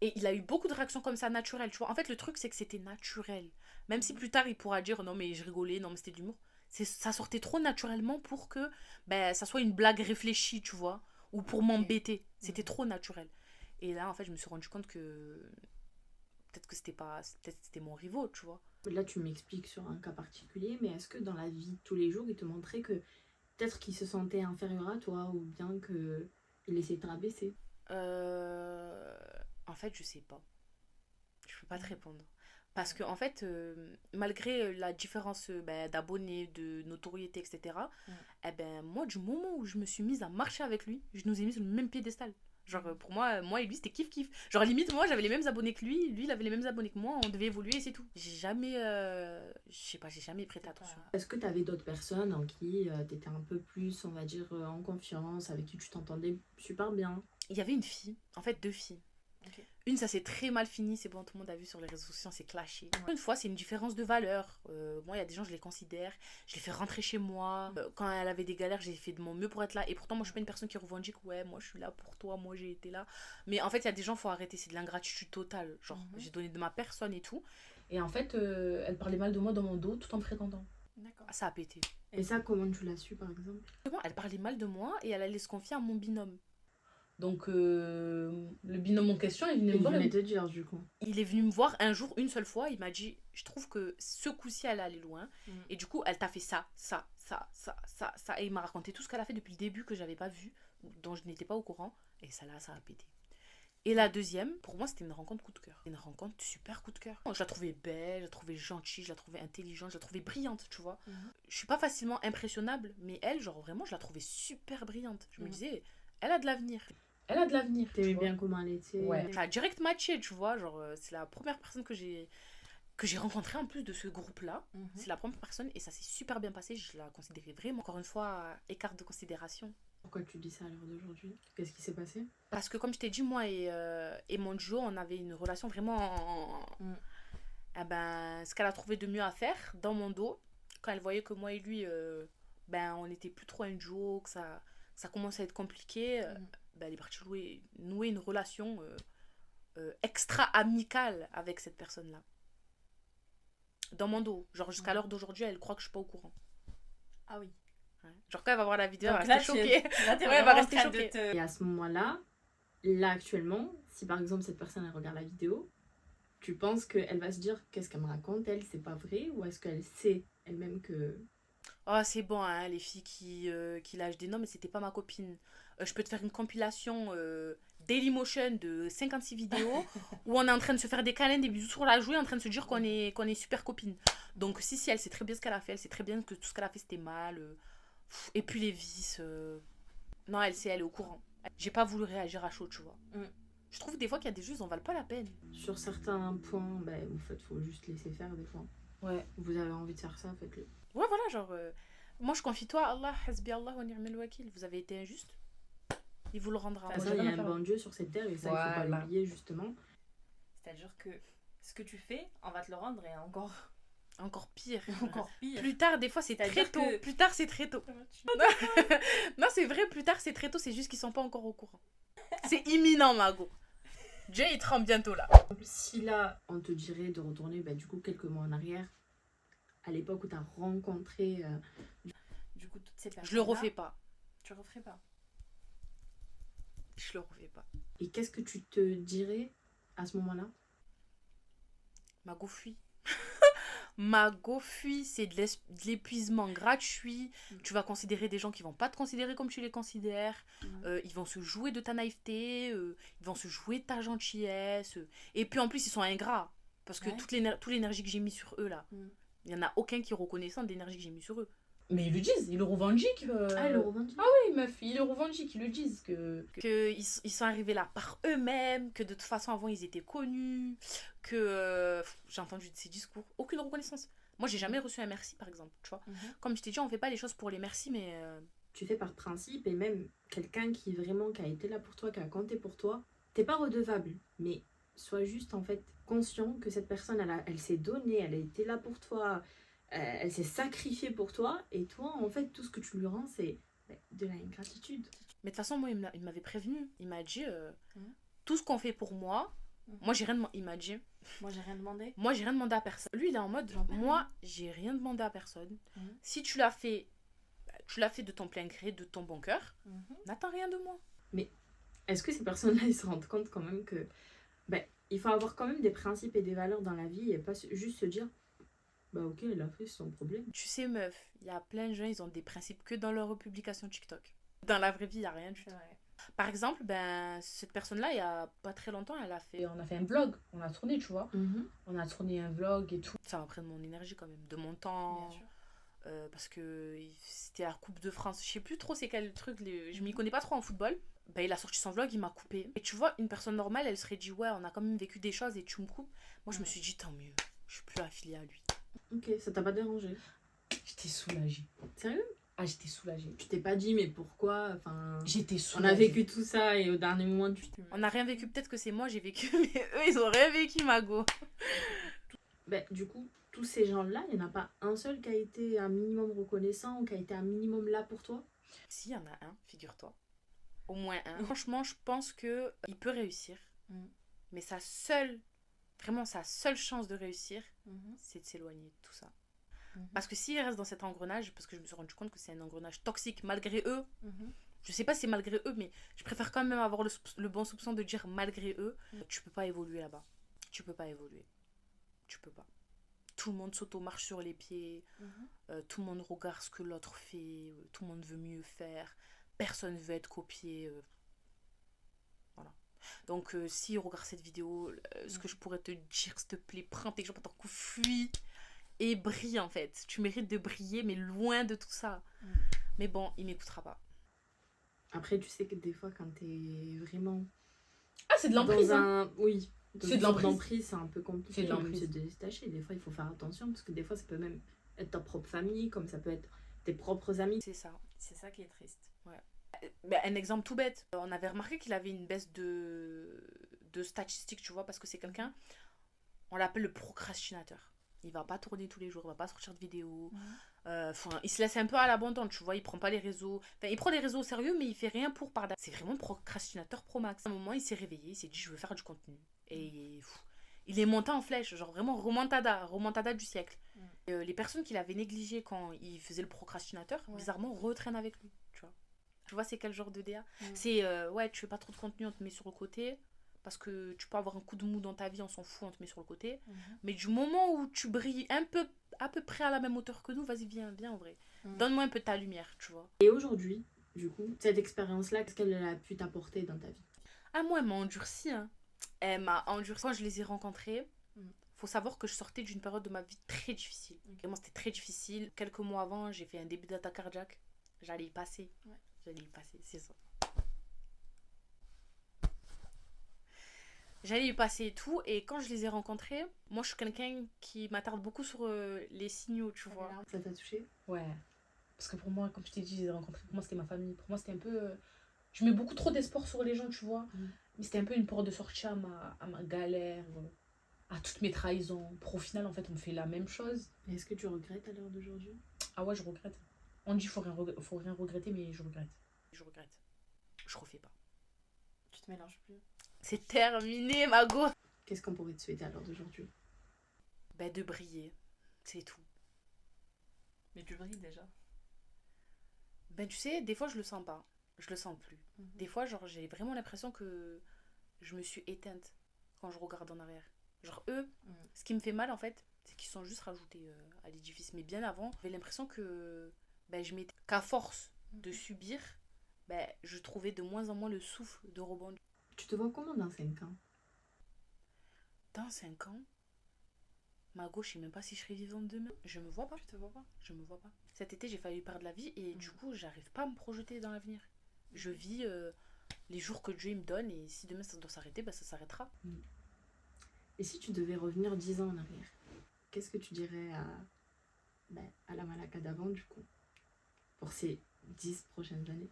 Speaker 2: Et il a eu beaucoup de réactions comme ça, naturelles, tu vois. En fait, le truc, c'est que c'était naturel. Même si plus tard, il pourra dire, non, mais je rigolais, non, mais c'était de l'humour. Ça sortait trop naturellement pour que ça soit une blague réfléchie, tu vois. Ou pour m'embêter. C'était trop naturel. Et là, en fait, je me suis rendu compte que peut-être que c'était mon rivaux, tu vois.
Speaker 3: Là, tu m'expliques sur un cas particulier, mais est-ce que dans la vie de tous les jours, il te montrait que peut-être qu'il se sentait inférieur à toi ou bien qu'il essayait de te rabaisser?
Speaker 2: En fait, je sais pas. Je peux pas te répondre. Parce que, en fait, malgré la différence d'abonnés, de notoriété, etc., moi, du moment où je me suis mise à marcher avec lui, je nous ai mis sur le même piédestal. Genre, pour moi et lui, c'était kiff-kiff. Genre, limite, moi, j'avais les mêmes abonnés que lui, il avait les mêmes abonnés que moi, on devait évoluer et c'est tout. J'ai jamais, je sais pas, j'ai jamais prêté attention.
Speaker 3: Est-ce que tu avais d'autres personnes en qui tu étais un peu plus, on va dire, en confiance, avec qui tu t'entendais super bien?
Speaker 2: Il y avait une fille, en fait, 2 filles.
Speaker 4: Ok.
Speaker 2: Une, ça s'est très mal fini, c'est bon, tout le monde a vu sur les réseaux sociaux, c'est clashé. Une fois, c'est une différence de valeur. Moi, il y a des gens, je les considère, je les fais rentrer chez moi. Quand elle avait des galères, j'ai fait de mon mieux pour être là. Et pourtant, moi, je suis pas une personne qui revendique, ouais, moi, je suis là pour toi, moi, j'ai été là. Mais en fait, il y a des gens, faut arrêter, c'est de l'ingratitude totale. Genre, j'ai donné de ma personne et tout.
Speaker 1: Et en fait, elle parlait mal de moi dans mon dos tout en me fréquentant.
Speaker 4: D'accord.
Speaker 2: Ça a pété.
Speaker 3: Et ça, comment tu l'as su, par exemple?
Speaker 2: Elle parlait mal de moi et elle allait se confier à mon binôme.
Speaker 1: Donc, le binôme en question, il venait me
Speaker 3: Il
Speaker 1: voir.
Speaker 3: venait te dire, du coup.
Speaker 2: Il est venu me voir un jour, une seule fois, il m'a dit, je trouve que ce coup-ci, elle est allée loin. Et du coup, elle t'a fait ça. Et il m'a raconté tout ce qu'elle a fait depuis le début que j'avais pas vu, dont je n'étais pas au courant. Et ça là, ça a pété. Et la deuxième, pour moi, c'était une rencontre coup de cœur. Une rencontre super coup de cœur. Je la trouvais belle, je la trouvais gentille, je la trouvais intelligente, je la trouvais brillante, tu vois. Je suis pas facilement impressionnable, mais elle, genre vraiment, je la trouvais super brillante. Je me disais, elle a de l'avenir.
Speaker 1: Elle a de l'avenir. tu
Speaker 3: T'aimais
Speaker 1: vois.
Speaker 3: bien comment elle était.
Speaker 1: Ouais.
Speaker 2: Ça a direct matché, tu vois. Genre, c'est la première personne que j'ai rencontrée en plus de ce groupe-là. C'est la première personne et ça s'est super bien passé. Je la considérais vraiment, encore une fois, écart de considération.
Speaker 3: Pourquoi tu dis ça à l'heure d'aujourd'hui? Qu'est-ce qui s'est passé?
Speaker 2: Parce que comme je t'ai dit, moi et mon duo, on avait une relation vraiment... Eh ben, ce qu'elle a trouvé de mieux à faire dans mon dos, quand elle voyait que moi et lui, ben, on n'était plus trop un duo, que ça commençait à être compliqué, ben, elle est partie nouer une relation extra-amicale avec cette personne-là. Dans mon dos. Genre, jusqu'à l'heure d'aujourd'hui, elle croit que je suis pas au courant.
Speaker 4: Ah oui.
Speaker 2: Ouais. Genre, quand elle va voir la vidéo,
Speaker 4: Donc
Speaker 2: elle va rester choquée.
Speaker 4: là, t'es
Speaker 2: Ouais, elle
Speaker 4: vraiment
Speaker 2: va
Speaker 4: en
Speaker 2: rester
Speaker 4: train de
Speaker 2: choquée.
Speaker 4: te...
Speaker 3: Et à ce moment-là, là actuellement, si par exemple cette personne elle regarde la vidéo, tu penses qu'elle va se dire qu'est-ce qu'elle me raconte, elle, c'est pas vrai? Ou est-ce qu'elle sait elle-même que.
Speaker 2: Oh, c'est bon, hein, les filles qui lâchent des noms, mais c'était pas ma copine. Je peux te faire une compilation Dailymotion de 56 vidéos où on est en train de se faire des câlins, des bisous sur la joue et en train de se dire qu'on est super copines. Donc, si, elle sait très bien ce qu'elle a fait, elle sait très bien que tout ce qu'elle a fait c'était mal. Et puis les vices. Non, elle sait, elle est au courant. J'ai pas voulu réagir à chaud, tu vois. Je trouve des fois qu'il y a des choses, on valent pas la peine.
Speaker 3: Sur certains points, ben, en fait, faut juste laisser faire des fois.
Speaker 1: Ouais.
Speaker 3: Vous avez envie de faire ça, faites-le.
Speaker 2: Ouais, voilà, genre. Moi, je confie toi, Allah, hasbi Allah wa ni'mal wakil. Vous avez été injuste. Il vous le rendra.
Speaker 3: De toute façon, il y a un bon Dieu sur cette terre et ça, il faut pas
Speaker 1: Voilà.
Speaker 3: l'oublier justement.
Speaker 4: C'est-à-dire que ce que tu fais, on va te le rendre et encore,
Speaker 2: Encore pire.
Speaker 4: encore pire.
Speaker 2: Plus tard, des fois, c'est
Speaker 4: C'est-à-dire
Speaker 2: très tôt.
Speaker 4: que-
Speaker 2: Plus tard, c'est très tôt. Non, c'est vrai, plus tard, c'est très tôt. C'est juste qu'ils sont pas encore au courant. C'est imminent, Mago. Dieu, il tremble bientôt, là.
Speaker 3: Si là, on te dirait de retourner ben, du coup quelques mois en arrière, à l'époque où tu as rencontré.
Speaker 4: Du coup, toutes ces personnes.
Speaker 2: Je le refais pas.
Speaker 4: Tu referais pas.
Speaker 2: Je le refais pas.
Speaker 3: Et qu'est-ce que tu te dirais à ce moment-là?
Speaker 2: Mago fuit. Mago fuit, c'est de l'épuisement gratuit. Tu vas considérer des gens qui vont pas te considérer comme tu les considères. Ils vont se jouer de ta naïveté. Ils vont se jouer de ta gentillesse. Et puis en plus, ils sont ingrats. Parce que
Speaker 4: Ouais.
Speaker 2: toute l'énergie que j'ai mis sur eux, là, il y en a aucun qui est reconnaissant de l'énergie que j'ai mis sur eux.
Speaker 1: Mais ils le disent, ils le revendiquent.
Speaker 3: Ah, le revendique.
Speaker 1: Oui, meuf, ils le revendiquent, ils le disent que.
Speaker 2: Qu'ils sont arrivés là par eux-mêmes, que de toute façon avant ils étaient connus, que j'ai entendu ces discours, aucune reconnaissance. Moi j'ai jamais reçu un merci par exemple, tu vois. Comme je t'ai dit, on fait pas les choses pour les merci, mais
Speaker 3: Tu fais par principe et même quelqu'un qui vraiment qui a été là pour toi, qui a compté pour toi, t'es pas redevable, mais sois juste en fait conscient que cette personne elle s'est donnée, elle a été là pour toi, elle s'est sacrifiée pour toi et toi en fait tout ce que tu lui rends c'est de la ingratitude.
Speaker 2: mais de toute façon moi il m'avait prévenu, il m'a dit tout ce qu'on fait pour moi, moi j'ai rien demandé, il m'a dit
Speaker 4: Moi, j'ai rien demandé.
Speaker 2: moi j'ai rien demandé à personne. Lui il est en mode
Speaker 4: J'en perds
Speaker 2: moi j'ai rien demandé à personne. Si tu l'as fait de ton plein gré, de ton bon cœur, n'attends rien de moi.
Speaker 3: Est-ce que ces personnes-là ils se rendent compte quand même que il faut avoir quand même des principes et des valeurs dans la vie et pas juste se dire bah ok elle a fait c'est son problème.
Speaker 2: Tu sais meuf, il y a plein de gens, ils ont des principes que dans leurs publications TikTok. Dans la vraie vie, il n'y a rien du tout.
Speaker 4: C'est vrai.
Speaker 2: Par exemple, ben, cette personne-là, il y a pas très longtemps, elle a fait...
Speaker 1: Et on a fait un vlog, on a tourné, tu vois. On a tourné un vlog et tout.
Speaker 2: Ça va prendre mon énergie quand même, de mon temps.
Speaker 4: Bien sûr.
Speaker 2: Parce que c'était la Coupe de France. Je sais plus trop c'est quel truc, je m'y connais pas trop en football. Ben, il a sorti son vlog, il m'a coupé. Et tu vois, une personne normale, elle serait dit, ouais, on a quand même vécu des choses et tu me coupes. Moi, je me suis dit, tant mieux, je suis plus affiliée à lui.
Speaker 3: Ok, ça t'a pas dérangé?
Speaker 1: J'étais soulagée.
Speaker 3: Sérieux?
Speaker 1: Ah, j'étais soulagée.
Speaker 3: Tu t'es pas dit mais pourquoi, enfin
Speaker 1: J'étais
Speaker 3: on
Speaker 1: soulagée.
Speaker 3: a vécu tout ça et au dernier moment tu
Speaker 2: On n'a rien vécu, peut-être que c'est moi, j'ai vécu, mais eux, ils ont rien vécu, Mago.
Speaker 3: du coup tous ces gens-là, il n'y en a pas un seul qui a été un minimum reconnaissant ou qui a été un minimum là pour toi?
Speaker 2: Si, il y en a un, figure-toi. Au moins un. Franchement, je pense que il peut réussir. Mais vraiment sa seule chance de réussir, c'est de s'éloigner de tout ça. Parce que s'il reste dans cet engrenage, parce que je me suis rendu compte que c'est un engrenage toxique malgré eux, je sais pas si c'est malgré eux, mais je préfère quand même avoir le bon soupçon de dire malgré eux, tu peux pas évoluer là-bas. Tu peux pas évoluer. Tu peux pas. Tout le monde s'auto-marche sur les pieds, tout le monde regarde ce que l'autre fait, tout le monde veut mieux faire, personne veut être copié. Voilà. Donc, si on regarde cette vidéo, ce que je pourrais te dire, s'il te plaît, prends tes jambes à ton cou, fuis et brille en fait. Tu mérites de briller, mais loin de tout ça. Mais bon, il m'écoutera pas.
Speaker 3: Après, tu sais que des fois, quand t'es vraiment
Speaker 1: Ah, c'est de l'emprise,
Speaker 3: dans
Speaker 1: hein.
Speaker 3: un... Oui, dans
Speaker 1: C'est
Speaker 3: une
Speaker 1: de
Speaker 3: sorte
Speaker 1: l'emprise.
Speaker 3: d'emprise, c'est un peu compliqué.
Speaker 1: C'est de
Speaker 3: Même
Speaker 1: l'emprise.
Speaker 3: se détacher. Des fois, il faut faire attention parce que des fois, ça peut même être ta propre famille, comme ça peut être tes propres amis.
Speaker 2: C'est ça.
Speaker 4: C'est ça qui est triste.
Speaker 2: Ben, un exemple tout bête. On avait remarqué qu'il avait une baisse de statistiques, tu vois, parce que c'est quelqu'un, on l'appelle le procrastinateur. Il va pas tourner tous les jours, il va pas sortir de vidéos. Il se laisse un peu à l'abandon, tu vois, il prend pas les réseaux. Enfin, il prend les réseaux au sérieux, mais il fait rien pour par C'est vraiment procrastinateur pro max. À un moment, il s'est réveillé, il s'est dit, je veux faire du contenu. Et il est monté en flèche, genre vraiment remontada du siècle. Les personnes qu'il avait négligées quand il faisait le procrastinateur, bizarrement, retraînent avec lui, tu vois. Tu vois, c'est quel genre de DA? C'est, ouais, tu fais pas trop de contenu, on te met sur le côté. Parce que tu peux avoir un coup de mou dans ta vie, on s'en fout, on te met sur le côté. Mais du moment où tu brilles à peu près à la même hauteur que nous, vas-y, viens en vrai. Donne-moi un peu de ta lumière, tu vois.
Speaker 3: Et aujourd'hui, du coup, cette expérience-là, qu'est-ce qu'elle a pu t'apporter dans ta vie?
Speaker 2: Ah, moi, elle m'a endurci, hein. Elle m'a endurci. Quand je les ai rencontrés, faut savoir que je sortais d'une période de ma vie très difficile. Vraiment, c'était très difficile. Quelques mois avant, j'ai fait un début d'attaque cardiaque. J'allais y passer. J'allais y passer, c'est ça. J'allais y passer et tout, et quand je les ai rencontrés, moi je suis quelqu'un qui m'attarde beaucoup sur les signaux, tu vois.
Speaker 3: Ça t'a touché?
Speaker 1: Ouais. Parce que pour moi, comme je t'ai dit, je les ai rencontrés. Pour moi, c'était ma famille. Pour moi, c'était un peu. Je mets beaucoup trop d'espoir sur les gens, tu vois. Mais c'était un peu une porte de sortie à ma galère, à toutes mes trahisons. Pour au final, en fait, on me fait la même chose.
Speaker 3: Et est-ce que tu regrettes à l'heure d'aujourd'hui?
Speaker 1: Ah ouais, je regrette. On dit faut rien regretter, mais je regrette.
Speaker 2: Je regrette. Je refais pas.
Speaker 4: Tu te mélanges plus.
Speaker 2: C'est terminé, ma go.
Speaker 3: Qu'est-ce qu'on pourrait te souhaiter à l'heure d'aujourd'hui?
Speaker 2: Ben, de briller. C'est tout.
Speaker 4: Mais tu brilles déjà.
Speaker 2: Ben, tu sais, des fois, je le sens pas. Je le sens plus. Des fois, genre, j'ai vraiment l'impression que je me suis éteinte quand je regarde en arrière. Genre, eux, ce qui me fait mal, en fait, c'est qu'ils sont juste rajoutés à l'édifice. Mais bien avant, j'avais l'impression que ben, qu'à force de subir, ben, je trouvais de moins en moins le souffle de rebondir.
Speaker 3: Tu te vois comment dans 5 ans?
Speaker 2: Dans 5 ans, ma gauche, je sais même pas si je serai vivante demain. Je me vois pas.
Speaker 4: Tu te vois pas?
Speaker 2: Je me vois pas. Cet été, j'ai failli perdre la vie et du coup, j'arrive pas à me projeter dans l'avenir. Je vis les jours que Dieu me donne et si demain ça doit s'arrêter, ben, ça s'arrêtera.
Speaker 3: Et si tu devais revenir 10 ans en arrière, qu'est-ce que tu dirais à la Malaka d'avant, du coup, pour ces 10 prochaines années?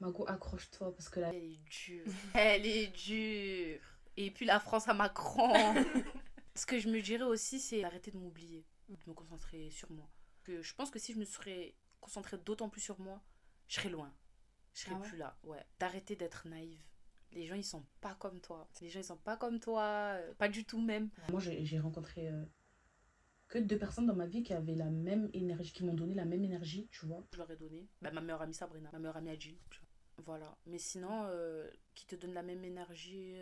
Speaker 1: Mago, accroche-toi parce que là.
Speaker 2: Elle est dure. Elle est dure. Et puis la France à Macron. Ce que je me dirais aussi, c'est d'arrêter de m'oublier, de me concentrer sur moi. Que je pense que si je me serais concentrée d'autant plus sur moi, je serais loin. Je serais plus là. Ouais. D'arrêter d'être naïve. Les gens, ils sont pas comme toi. Les gens, ils sont pas comme toi. Pas du tout même.
Speaker 1: Moi, j'ai rencontré que 2 personnes dans ma vie qui avaient la même énergie, qui m'ont donné la même énergie, tu vois.
Speaker 2: Je leur ai donné. Ben, ma meilleure amie Sabrina, ma meilleure amie Adjil. Voilà. Mais sinon, qui te donne la même énergie,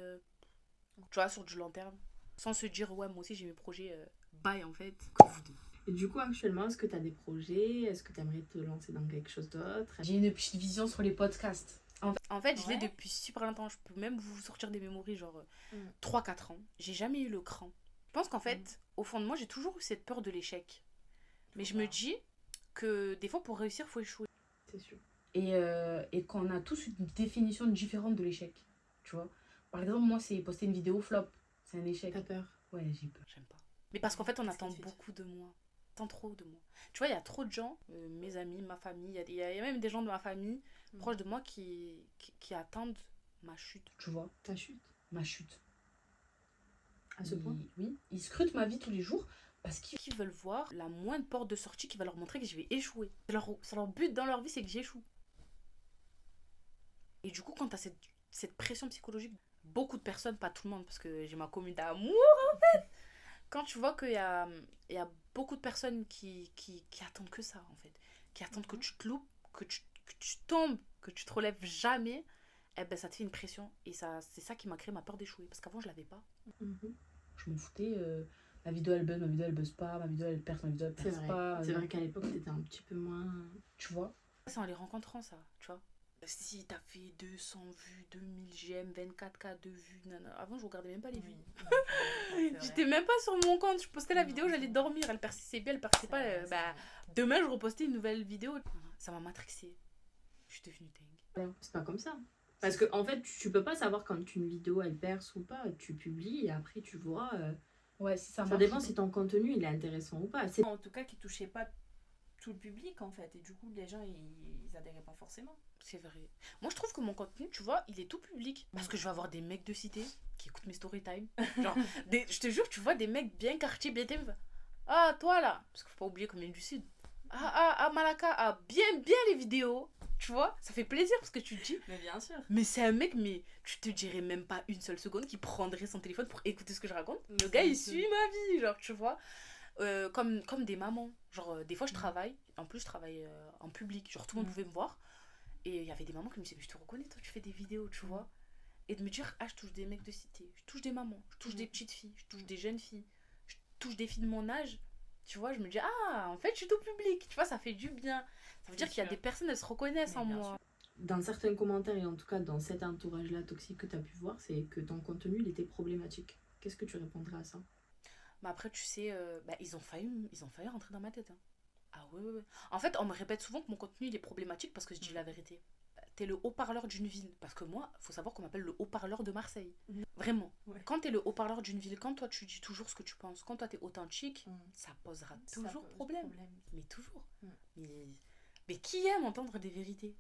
Speaker 2: tu vois, sur du long terme. Sans se dire, ouais, moi aussi j'ai mes projets bye en fait.
Speaker 3: Et du coup, actuellement, est-ce que tu as des projets? Est-ce que tu aimerais te lancer dans quelque chose d'autre?
Speaker 1: J'ai une petite vision sur les podcasts.
Speaker 2: En fait, je l'ai depuis super longtemps. Je peux même vous sortir des mémories, genre 3-4 ans. J'ai jamais eu le cran. Je pense qu'en fait, au fond de moi, j'ai toujours eu cette peur de l'échec. Mais je me dis que des fois, pour réussir, il faut échouer.
Speaker 3: C'est sûr.
Speaker 1: Et qu'on a tous une définition différente de l'échec, tu vois. Par exemple, moi, c'est poster une vidéo flop. C'est un échec.
Speaker 3: T'as peur?
Speaker 1: Ouais, j'ai peur.
Speaker 2: J'aime pas. Mais parce qu'en fait, on
Speaker 4: Qu'est-ce
Speaker 2: attend
Speaker 4: qui te fait
Speaker 2: beaucoup de moi. Tant trop de moi. Tu vois, il y a trop de gens, mes amis, ma famille, il y a même des gens de ma famille, proches de moi, qui attendent ma chute.
Speaker 1: Tu vois,
Speaker 3: Ta chute?
Speaker 1: ma chute.
Speaker 3: À ce point?
Speaker 1: Oui, ils scrutent ma vie tous les jours parce qu'ils...
Speaker 2: Qui veulent voir la moindre porte de sortie qui va leur montrer que je vais échouer. C'est leur but dans leur vie, c'est que j'échoue. Et du coup, quand tu as cette pression psychologique, beaucoup de personnes, pas tout le monde, parce que j'ai ma commune d'amour en fait, quand tu vois qu'il y a beaucoup de personnes qui attendent que ça en fait, qui attendent que tu te loupes, que tu tombes, que tu te relèves jamais, eh ben ça te fait une pression. Et c'est ça qui m'a créé ma peur d'échouer, parce qu'avant je l'avais pas.
Speaker 1: Je m'en foutais. Ma vidéo elle buzz pas, ma vidéo elle perce, ma vidéo elle
Speaker 3: C'est
Speaker 1: perce
Speaker 3: vrai.
Speaker 1: pas.
Speaker 3: C'est vrai qu'à l'époque, t'étais un petit peu moins...
Speaker 1: Tu vois.
Speaker 2: C'est en les rencontrant ça, tu vois. Si t'as fait 200 vues, 2000 j'aime, 24K de vues, nanana. Avant je regardais même pas les vues. J'étais même pas sur mon compte, je postais la vidéo, j'allais dormir, elle persistait bien, elle persistait pas. Demain je repostais une nouvelle vidéo. Ça m'a matrixée. Je suis devenue dingue.
Speaker 3: C'est pas comme ça. Parce que en fait, tu peux pas savoir quand une vidéo elle perce ou pas. Tu publies et après tu vois.
Speaker 1: Ouais, si ça
Speaker 3: Ça
Speaker 1: marche.
Speaker 3: dépend si ton contenu il est intéressant ou pas. C'est
Speaker 4: En tout cas, qui touchait pas tout le public en fait. Et du coup, les gens ils adhéraient pas forcément.
Speaker 2: C'est vrai. Moi, je trouve que mon contenu, tu vois, il est tout public. Parce que je vais avoir des mecs de cité qui écoutent mes story time. Genre, je te jure, tu vois, des mecs bien quartier, bien thème. Ah, toi là. Parce qu'il faut pas oublier qu'on vient du sud. Malaka. Ah, bien les vidéos. Tu vois, ça fait plaisir parce que tu te dis.
Speaker 4: Mais bien sûr.
Speaker 2: Mais c'est un mec, mais tu te dirais même pas une seule seconde qui prendrait son téléphone pour écouter ce que je raconte. Le gars, il suit ma vie, genre, tu vois. Comme des mamans. Genre, des fois, je travaille. En plus, je travaille en public. Genre, tout le monde pouvait me voir. Et il y avait des mamans qui me disaient, je te reconnais, toi, tu fais des vidéos, tu vois. Et de me dire, je touche des mecs de cité, je touche des mamans, je touche des petites filles, je touche des jeunes filles, je touche des filles de mon âge. Tu vois, je me dis, en fait, je suis tout public. Tu vois, ça fait du bien. Ça veut dire qu'il y a des personnes, elles se reconnaissent en moi.
Speaker 4: Sûr.
Speaker 3: dans certains commentaires et en tout cas dans cet entourage-là toxique que tu as pu voir, c'est que ton contenu il était problématique. Qu'est-ce que tu répondrais à ça?
Speaker 2: Mais après, tu sais, ils ont failli rentrer dans ma tête. Hein. Ah ouais. En fait, on me répète souvent que mon contenu il est problématique parce que je dis la vérité. T'es le haut-parleur d'une ville. Parce que moi, faut savoir qu'on m'appelle le haut-parleur de Marseille. Vraiment.
Speaker 4: Ouais.
Speaker 2: Quand t'es le haut-parleur d'une ville, quand toi tu dis toujours ce que tu penses, quand toi t'es authentique, ça posera toujours problème. Mais toujours. Mais qui aime entendre des vérités?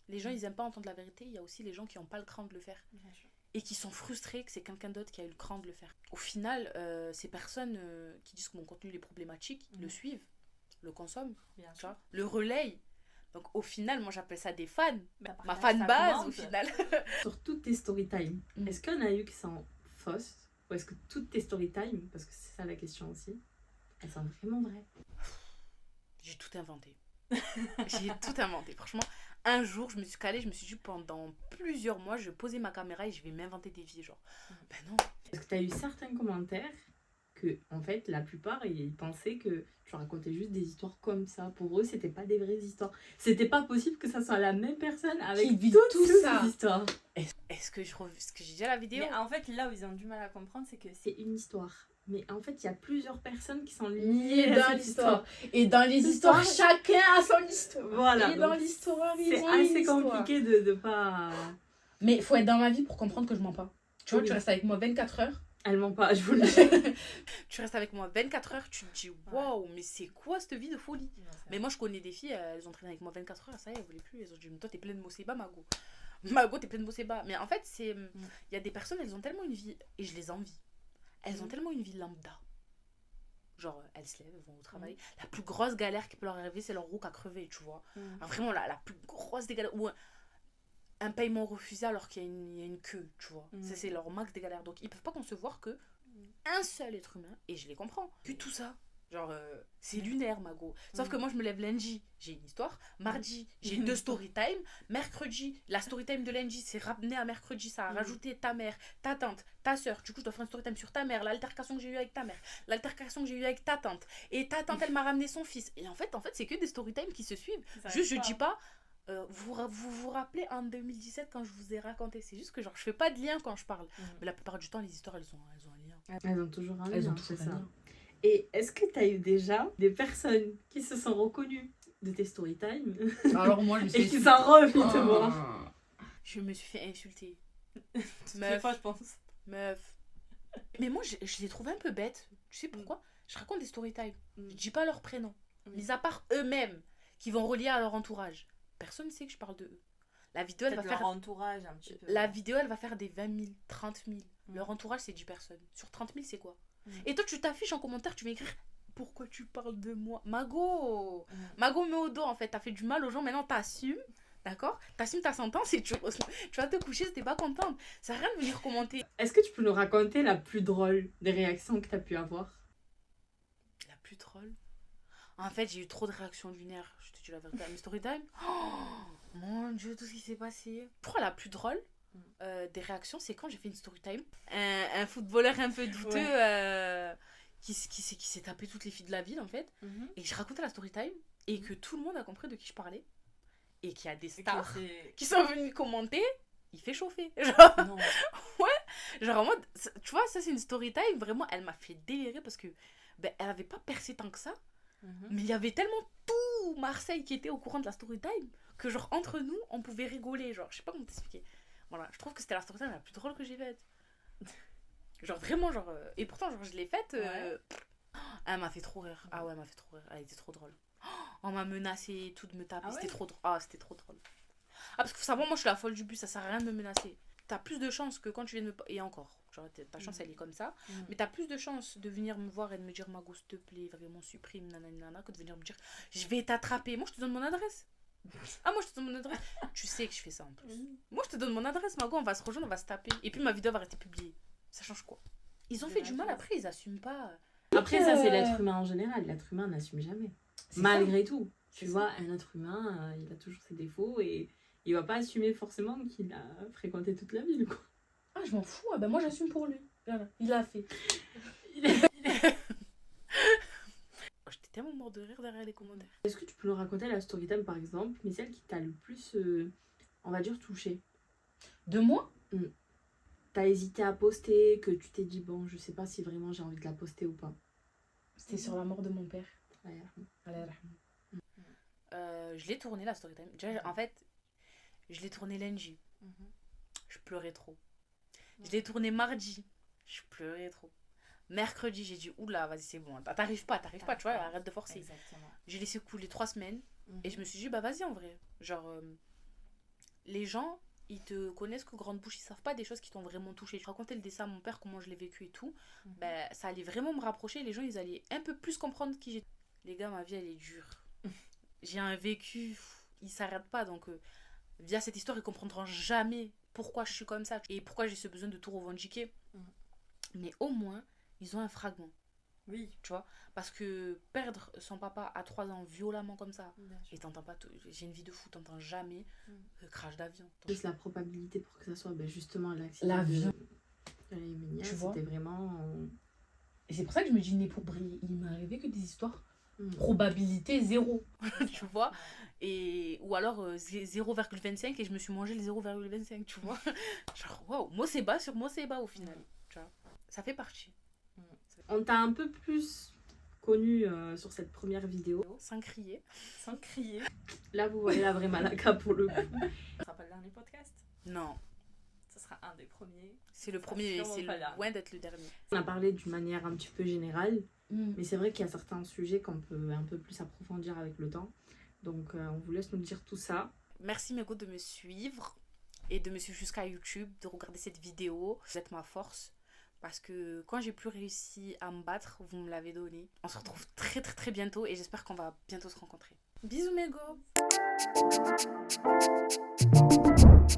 Speaker 2: Les gens, ils aiment pas entendre la vérité. Il y a aussi les gens qui n'ont pas le cran de le faire.
Speaker 4: Bien sûr.
Speaker 2: Et qui sont frustrés que c'est quelqu'un d'autre qui a eu le cran de le faire. Au final, ces personnes qui disent que mon contenu est problématique, le suivent, le consomment,
Speaker 4: Bien
Speaker 2: tu
Speaker 4: sûr.
Speaker 2: vois, le relayent. Donc au final, moi j'appelle ça des fans.
Speaker 4: Bah,
Speaker 2: Ma
Speaker 4: partage,
Speaker 2: fan
Speaker 4: ça
Speaker 2: base
Speaker 4: compte.
Speaker 2: au final.
Speaker 3: Sur toutes tes story time, est-ce qu'il y en a eu qui sont fausses? Ou est-ce que toutes tes story time, parce que c'est ça la question aussi, elles sont vraiment vraies?
Speaker 2: J'ai tout inventé. J'ai tout inventé. Franchement, un jour, je me suis calée, je me suis dit pendant plusieurs mois, je vais poser ma caméra et je vais m'inventer des vies. Genre, ben non.
Speaker 3: Est-ce que tu as eu certains commentaires que, en fait, la plupart, ils pensaient que tu racontais juste des histoires comme ça. Pour eux, c'était pas des vraies histoires. C'était pas possible que ça soit la même personne avec
Speaker 1: Qui vit
Speaker 3: toutes
Speaker 1: tout
Speaker 3: ces
Speaker 1: ça.
Speaker 3: histoires.
Speaker 2: Est-ce que j'ai dit à la vidéo?
Speaker 4: Mais en fait, là où ils ont du mal à comprendre, c'est que
Speaker 3: C'est une histoire. Mais en fait, il y a plusieurs personnes qui sont
Speaker 1: Lié
Speaker 3: liées à
Speaker 1: dans
Speaker 3: cette
Speaker 1: l'histoire.
Speaker 3: histoire.
Speaker 1: Et dans les
Speaker 3: C'est
Speaker 1: histoires,
Speaker 3: ça.
Speaker 1: chacun a son histoire.
Speaker 3: Voilà.
Speaker 1: Et dans
Speaker 3: donc
Speaker 1: l'histoire, ils
Speaker 3: c'est
Speaker 1: ont une
Speaker 3: assez
Speaker 1: histoire.
Speaker 3: compliqué de pas...
Speaker 1: Mais il faut être dans ma vie pour comprendre que je mens pas. Tu vois,
Speaker 3: Oui.
Speaker 1: tu restes avec moi 24 heures.
Speaker 3: Elle ment pas, je vous le dis.
Speaker 2: Tu restes avec moi 24 heures, tu te dis waouh, mais c'est quoi cette vie de folie? Mais moi, je connais des filles, elles ont traîné avec moi 24 heures, ça y est, elles voulaient plus. Elles ont dit, mais toi, t'es pleine de Mosseba, Mago. Mago, t'es pleine de Mosseba. Mais en fait, il y a des personnes, elles ont tellement une vie, et je les envie. Elles ont tellement une vie lambda. Genre, elles se lèvent, elles vont au travail. La plus grosse galère qui peut leur arriver, c'est leur roue à crever, tu vois. Vraiment, la plus grosse des galères. Ou un paiement refusé alors qu'il y a une queue, tu vois. C'est leur max des galères. Donc, ils peuvent pas concevoir que un seul être humain, et je les comprends, vu tout ça. Genre, c'est lunaire, Mago. Sauf que moi, je me lève lundi, j'ai une histoire. Mardi, j'ai 2 story time. Mercredi, la story time de lundi, c'est ramené à mercredi. Ça a rajouté ta mère, ta tante, ta soeur. Du coup, je dois faire une story time sur ta mère, l'altercation que j'ai eue avec ta mère, l'altercation que j'ai eue avec ta tante. Et ta tante, elle m'a ramené son fils. Et en fait c'est que des story time qui se suivent. Juste, je dis pas... vous rappelez en 2017 quand je vous ai raconté, c'est juste que genre je fais pas de lien quand je parle, mais la plupart du temps les histoires elles ont un lien.
Speaker 3: Elles ont toujours un
Speaker 1: Elles
Speaker 3: lien,
Speaker 1: ont
Speaker 3: c'est
Speaker 1: toujours un
Speaker 3: ça.
Speaker 1: lien.
Speaker 3: Et est-ce que tu as eu déjà des personnes qui se sont reconnues de tes story time
Speaker 1: Alors moi, je me suis
Speaker 3: et qui s'en reviennent te voir?
Speaker 2: Je me suis fait insulter.
Speaker 4: Meuf, fois, je pense.
Speaker 2: Meuf. Mais moi je les trouve un peu bêtes. Tu sais pourquoi? Je raconte des story time. Je dis pas leur prénom. Mis à part eux-mêmes qui vont relier à leur entourage. Personne ne sait que je parle de eux. La vidéo, elle va
Speaker 4: leur
Speaker 2: faire...
Speaker 4: entourage un petit peu.
Speaker 2: La vidéo, elle va faire des 20 000, 30 000. Leur entourage, c'est 10 personnes. Sur 30 000, c'est quoi? Et toi, tu t'affiches en commentaire, tu vas écrire pourquoi tu parles de moi? Mago Mago, mets au dos, en fait. T'as fait du mal aux gens, maintenant t'assumes. D'accord? T'assumes ta sentence et tu vas te coucher si t'es pas contente. Ça sert à rien de venir commenter.
Speaker 3: Est-ce que tu peux nous raconter la plus drôle des réactions que tu as pu avoir?
Speaker 2: La plus troll. En fait, j'ai eu trop de réactions lunaires. Je te dis la vérité. À mes story time. Oh, mon Dieu, tout ce qui s'est passé. Je crois la plus drôle des réactions, c'est quand j'ai fait une story time. Un footballeur un peu douteux qui s'est tapé toutes les filles de la ville, en fait. Et je racontais la story time et que tout le monde a compris de qui je parlais. et qu'il y a des
Speaker 4: Ok,
Speaker 2: stars
Speaker 4: c'est-
Speaker 2: qui sont venus commenter, il fait chauffer. Genre,
Speaker 4: Non.
Speaker 2: genre en mode, tu vois, ça c'est une story time, vraiment, elle m'a fait délirer parce que ben, elle avait pas percé tant que ça,
Speaker 4: Mhm.
Speaker 2: mais il y avait tellement tout Marseille qui était au courant de la story time que genre entre nous, on pouvait rigoler, genre, je sais pas comment t'expliquer. Voilà, je trouve que c'était la story time la plus drôle que j'ai faite. Genre vraiment, genre, et pourtant, genre, je l'ai faite, elle m'a fait trop rire. Ah ouais, elle m'a fait trop rire, elle était trop drôle. On m'a menacé et tout de me taper,
Speaker 4: Ah
Speaker 2: c'était
Speaker 4: ouais
Speaker 2: trop drôle. Ah, c'était trop drôle. Ah, parce qu'il faut savoir, moi je suis la folle du bus, ça sert à rien de me menacer. T'as plus de chances que quand tu viens de me. Et encore, genre ta chance elle est comme ça. Mais t'as plus de chances de venir me voir et de me dire Mago, s'il te plaît, vraiment supprime, nanana, que de venir me dire je vais t'attraper. Moi je te donne mon adresse. Ah, moi je te donne mon adresse. Tu sais que je fais ça en plus. Moi je te donne mon adresse, Mago, on va se rejoindre, on va se taper. Et puis ma vidéo va rester publiée. Ça change quoi? Ils ont fait du mal après, ils assument pas.
Speaker 3: Après, ça, c'est l'être humain en général. L'être humain n'assume jamais.
Speaker 1: C'est
Speaker 3: Malgré tout. Tu
Speaker 1: C'est
Speaker 3: vois, un être humain, il a toujours ses défauts et il va pas assumer forcément qu'il a fréquenté toute la ville, quoi.
Speaker 1: Ah, je m'en fous. Ah, ben moi, j'assume pour lui. Voilà. Il l'a fait.
Speaker 2: Oh, j'étais tellement mort de rire derrière les commentaires.
Speaker 3: Est-ce que tu peux nous raconter la story time, par exemple, mais celle qui t'a le plus, on va dire, touché?
Speaker 1: De moi?
Speaker 3: T'as hésité à poster, que tu t'es dit, bon, je sais pas si vraiment j'ai envie de la poster ou pas.
Speaker 1: C'était sur la mort de mon père.
Speaker 3: Ouais.
Speaker 1: Allah yarhamou.
Speaker 2: Je l'ai tourné la story time. Déjà, en fait, je l'ai tourné lundi.
Speaker 4: Mhm.
Speaker 2: Je pleurais trop. Je l'ai tourné mardi. Je pleurais trop. Mercredi, j'ai dit oula, vas-y, c'est bon. T'arrives pas, tu vois, arrête de forcer.
Speaker 4: Exactement.
Speaker 2: J'ai laissé couler 3 semaines
Speaker 4: Mhm.
Speaker 2: et je me suis dit, bah vas-y en vrai. Genre, les gens, ils te connaissent que grande bouche, ils savent pas des choses qui t'ont vraiment touché. Je racontais le dessin à mon père, comment je l'ai vécu et tout.
Speaker 4: Mhm.
Speaker 2: Ben, ça allait vraiment me rapprocher. Les gens, ils allaient un peu plus comprendre qui j'étais. Les gars, ma vie, elle est dure. J'ai un vécu, il s'arrête pas. Donc, via cette histoire, ils comprendront jamais pourquoi je suis comme ça et pourquoi j'ai ce besoin de tout revendiquer.
Speaker 4: Mhm.
Speaker 2: Mais au moins, ils ont un fragment,
Speaker 4: Oui.
Speaker 2: tu vois. Parce que perdre son papa à 3 ans violemment comme ça,
Speaker 4: Bien sûr.
Speaker 2: et t'entends pas tout. J'ai une vie de fou, t'entends jamais crash d'avion.
Speaker 3: Juste la probabilité pour que ça soit justement l'accident
Speaker 1: L'avion.
Speaker 3: de la Yéménia,
Speaker 1: Tu vois.
Speaker 3: c'était vraiment...
Speaker 1: Et c'est pour ça que je me dis né pour briller. Il m'est arrivé que des histoires.
Speaker 3: Mm.
Speaker 1: Probabilité zéro.
Speaker 2: Tu vois. Et ou alors 0,25 et je me suis mangé le 0,25, tu vois. Genre waouh, moi c'est bas sur moi c'est bas au final, tu vois. Ça fait partie.
Speaker 3: On t'a un peu plus connu sur cette première vidéo.
Speaker 2: Sans crier.
Speaker 4: Sans crier.
Speaker 3: Là, vous voyez la vraie Malaka pour le coup.
Speaker 4: Ce sera pas le dernier podcast.
Speaker 2: Non,
Speaker 4: Ce sera un des premiers.
Speaker 2: c'est le
Speaker 4: Ça
Speaker 2: premier,
Speaker 4: sûrement
Speaker 2: c'est
Speaker 4: pas là.
Speaker 2: loin d'être le dernier.
Speaker 3: On a parlé d'une manière un petit peu générale,
Speaker 1: Mm.
Speaker 3: mais c'est vrai qu'il y a certains sujets qu'on peut un peu plus approfondir avec le temps. Donc, on vous laisse nous dire tout ça.
Speaker 2: Merci Mego de me suivre et de me suivre jusqu'à YouTube, de regarder cette vidéo. Vous êtes ma force parce que quand j'ai plus réussi à me battre, vous me l'avez donné. On se retrouve très très très bientôt et j'espère qu'on va bientôt se rencontrer. Bisous Mego.